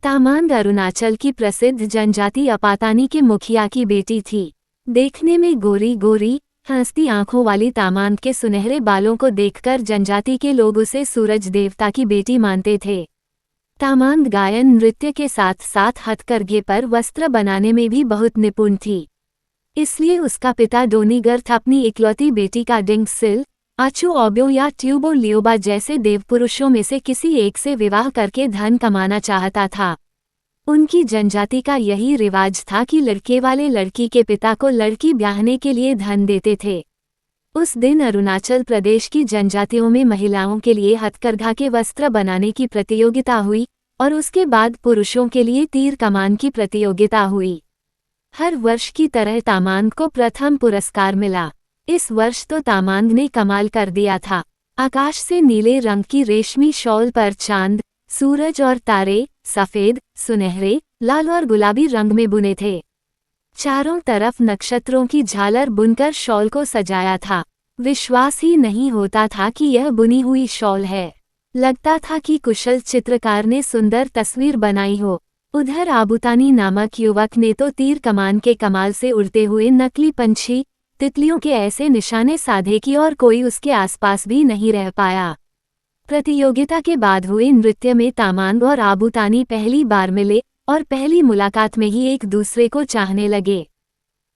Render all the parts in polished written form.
तामांग अरुणाचल की प्रसिद्ध जनजाति अपातानी के मुखिया की बेटी थी। देखने में गोरी गोरी हंसती आंखों वाली तामांग के सुनहरे बालों को देखकर जनजाति के लोग उसे सूरज देवता की बेटी मानते थे। तामांग गायन नृत्य के साथ साथ हथकरघे पर वस्त्र बनाने में भी बहुत निपुण थी। इसलिए उसका पिता डोनीगर्थ अपनी इकलौती बेटी का डिंगसिल, आचू ओब्यो या ट्यूबो लियोबा जैसे देवपुरुषों में से किसी एक से विवाह करके धन कमाना चाहता था। उनकी जनजाति का यही रिवाज था कि लड़के वाले लड़की के पिता को लड़की ब्याहने के लिए धन देते थे। उस दिन अरुणाचल प्रदेश की जनजातियों में महिलाओं के लिए हथकरघा के वस्त्र बनाने की प्रतियोगिता हुई और उसके बाद पुरुषों के लिए तीर कमान की प्रतियोगिता हुई। हर वर्ष की तरह तामांग को प्रथम पुरस्कार मिला। इस वर्ष तो तामांग ने कमाल कर दिया था। आकाश से नीले रंग की रेशमी शॉल पर चांद, सूरज और तारे सफेद, सुनहरे, लाल और गुलाबी रंग में बुने थे। चारों तरफ नक्षत्रों की झालर बुनकर शॉल को सजाया था। विश्वास ही नहीं होता था कि यह बुनी हुई शॉल है। लगता था कि कुशल चित्रकार ने सुंदर तस्वीर बनाई हो। उधर आबुतानी नामक युवक ने तो तीर कमान के कमाल से उड़ते हुए नकली पंछी, तितलियों के ऐसे निशाने साधे कि और कोई उसके आसपास भी नहीं रह पाया। प्रतियोगिता के बाद हुए नृत्य में तामांग और आबुतानी पहली बार मिले और पहली मुलाकात में ही एक दूसरे को चाहने लगे।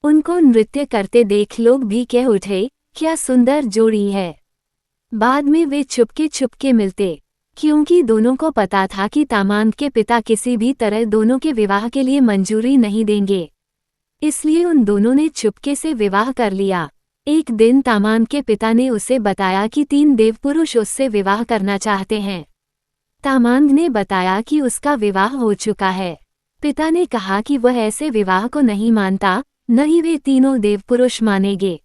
उनको नृत्य करते देख लोग भी कह उठे, क्या सुंदर जोड़ी है। बाद में वे चुपके चुपके मिलते, क्योंकि दोनों को पता था कि तामांग के पिता किसी भी तरह दोनों के विवाह के लिए मंजूरी नहीं देंगे। इसलिए उन दोनों ने चुपके से विवाह कर लिया। एक दिन तामांग के पिता ने उसे बताया कि 3 देवपुरुष उससे विवाह करना चाहते हैं। तामांग ने बताया कि उसका विवाह हो चुका है। पिता ने कहा कि वह ऐसे विवाह को नहीं मानता, न ही वे तीनों देवपुरुष मानेंगे।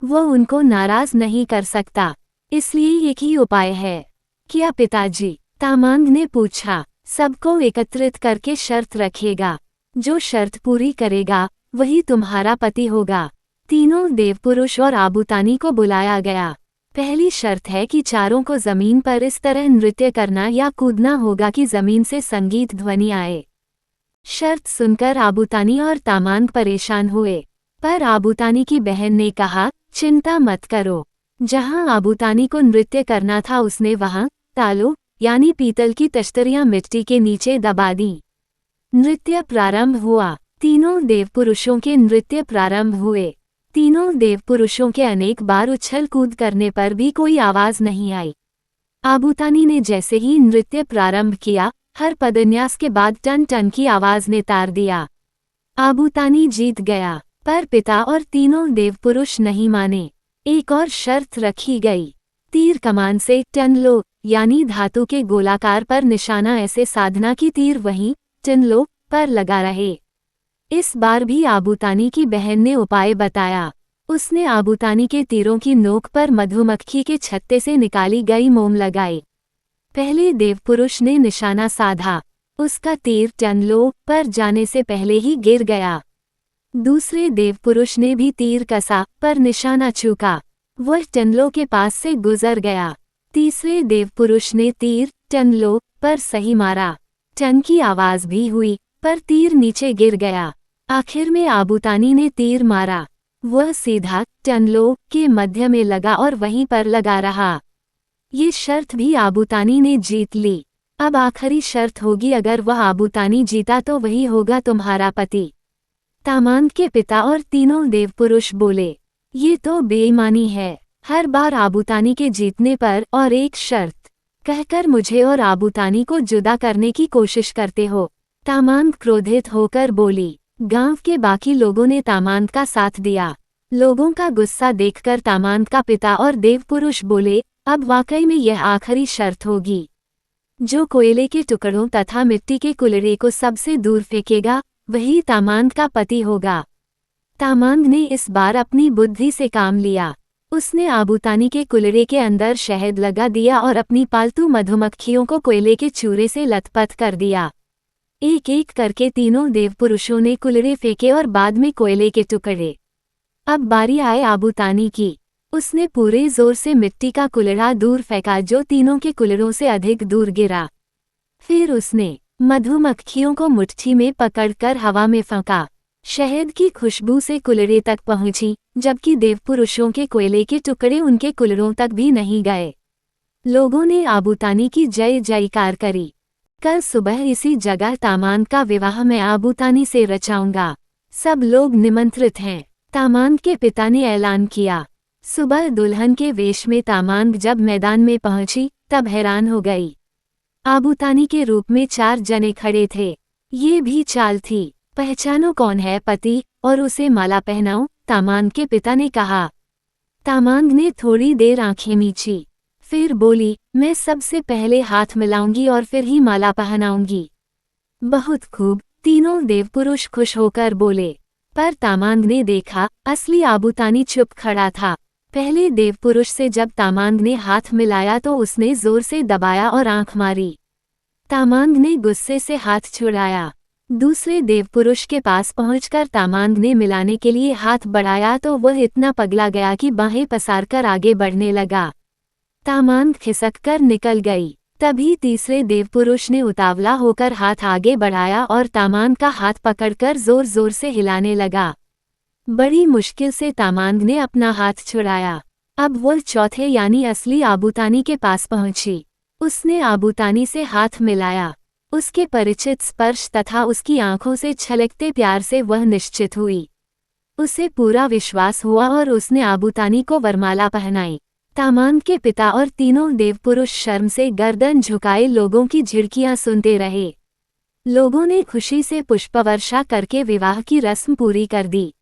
वह उनको नाराज नहीं कर सकता, इसलिए एक ही उपाय है। क्या पिताजी? तामांग ने पूछा। सबको एकत्रित करके शर्त रखेगा। जो शर्त पूरी करेगा वही तुम्हारा पति होगा। तीनों देवपुरुष और आबुतानी को बुलाया गया। पहली शर्त है कि चारों को जमीन पर इस तरह नृत्य करना या कूदना होगा कि जमीन से संगीत ध्वनि आए। शर्त सुनकर आबुतानी और तामांग परेशान हुए, पर आबुतानी की बहन ने कहा, चिंता मत करो। जहां आबुतानी को नृत्य करना था उसने वहां तालों यानी पीतल की तश्तरियां मिट्टी के नीचे दबा दी। नृत्य प्रारंभ हुआ। तीनों देवपुरुषों के नृत्य प्रारंभ हुए। तीनों देवपुरुषों के अनेक बार उछल कूद करने पर भी कोई आवाज नहीं आई। आबुतानी ने जैसे ही नृत्य प्रारंभ किया, हर पदन्यास के बाद टन टन की आवाज ने तार दिया। आबुतानी जीत गया, पर पिता और तीनों देवपुरुष नहीं माने। एक और शर्त रखी गई। तीर कमान से टनलो यानी धातु के गोलाकार पर निशाना ऐसे साधना की तीर वहीं टनलो पर लगा रहे। इस बार भी आबुतानी की बहन ने उपाय बताया। उसने आबुतानी के तीरों की नोक पर मधुमक्खी के छत्ते से निकाली गई मोम लगाई। पहले देवपुरुष ने निशाना साधा, उसका तीर टनलो पर जाने से पहले ही गिर गया। दूसरे देवपुरुष ने भी तीर कसा, पर निशाना चूका, वह टनलो के पास से गुजर गया। तीसरे देवपुरुष ने तीर टनलो पर सही मारा। टन की आवाज भी हुई, पर तीर नीचे गिर गया। आखिर में आबुतानी ने तीर मारा, वह सीधा टनलो के मध्य में लगा और वहीं पर लगा रहा। ये शर्त भी आबुतानी ने जीत ली। अब आखिरी शर्त होगी, अगर वह आबुतानी जीता तो वही होगा तुम्हारा पति। तामांग के पिता और तीनों देवपुरुष बोले, ये तो बेईमानी है। हर बार आबुतानी के जीतने पर और एक शर्त कहकर मुझे और आबुतानी को जुदा करने की कोशिश करते हो। तामांग क्रोधित होकर बोली। गांव के बाकी लोगों ने तामांग का साथ दिया। लोगों का गुस्सा देखकर तामांग का पिता और देवपुरुष बोले, अब वाकई में यह आखिरी शर्त होगी। जो कोयले के टुकड़ों तथा मिट्टी के कुल्हड़े को सबसे दूर फेंकेगा वही तामांग का पति होगा। तामांग ने इस बार अपनी बुद्धि से काम लिया। उसने आबुतानी के कुल्हड़े के अंदर शहद लगा दिया और अपनी पालतू मधुमक्खियों को कोयले के चूरे से लथपथ कर दिया। एक एक करके तीनों देवपुरुषों ने कुल्हड़े फेंके और बाद में कोयले के टुकड़े। अब बारी आए आबुतानी की। उसने पूरे जोर से मिट्टी का कुल्हड़ा दूर फेंका जो तीनों के कुल्हड़ों से अधिक दूर गिरा। फिर उसने मधुमक्खियों को मुट्ठी में पकड़कर हवा में फेंका। शहद की खुशबू से कुलरे तक पहुंची, जबकि देवपुरुषों के कोयले के टुकड़े उनके कुलरों तक भी नहीं गए। लोगों ने आबूतानी की जय जयकार करी। कल सुबह इसी जगह तामांग का विवाह मैं आबूतानी से रचाऊंगा। सब लोग निमंत्रित हैं, तामांग के पिता ने ऐलान किया। सुबह दुल्हन के वेश में तामांग जब मैदान में पहुंची तब हैरान हो गई। आबूतानी के रूप में 4 जने खड़े थे। ये भी चाल थी, पहचानो कौन है पति और उसे माला पहनाओ, तामांग के पिता ने कहा। तामांग ने थोड़ी देर आंखें मींची, फिर बोली, मैं सबसे पहले हाथ मिलाऊंगी और फिर ही माला पहनाऊंगी। बहुत खूब, तीनों देवपुरुष खुश होकर बोले। पर तामांग ने देखा, असली आबूतानी चुप खड़ा था। पहले देवपुरुष से जब तामांग ने हाथ मिलाया तो उसने जोर से दबाया और आंख मारी। तामांग ने गुस्से से हाथ छुड़ाया। दूसरे देवपुरुष के पास पहुंचकर तामांग ने मिलाने के लिए हाथ बढ़ाया तो वह इतना पगला गया कि बाहें पसारकर आगे बढ़ने लगा। तामांग खिसककर निकल गई। तभी तीसरे देवपुरुष ने उतावला होकर हाथ आगे बढ़ाया और तामांग का हाथ पकड़कर जोर जोर से हिलाने लगा। बड़ी मुश्किल से तामांग ने अपना हाथ छुड़ाया। अब वह चौथे यानी असली आबूतानी के पास पहुंची। उसने आबूतानी से हाथ मिलाया। उसके परिचित स्पर्श तथा उसकी आंखों से छलकते प्यार से वह निश्चित हुई। उसे पूरा विश्वास हुआ और उसने आबूतानी को वरमाला पहनाई। तामांग के पिता और तीनों देवपुरुष शर्म से गर्दन झुकाए लोगों की झिड़कियां सुनते रहे। लोगों ने खुशी से पुष्पवर्षा करके विवाह की रस्म पूरी कर दी।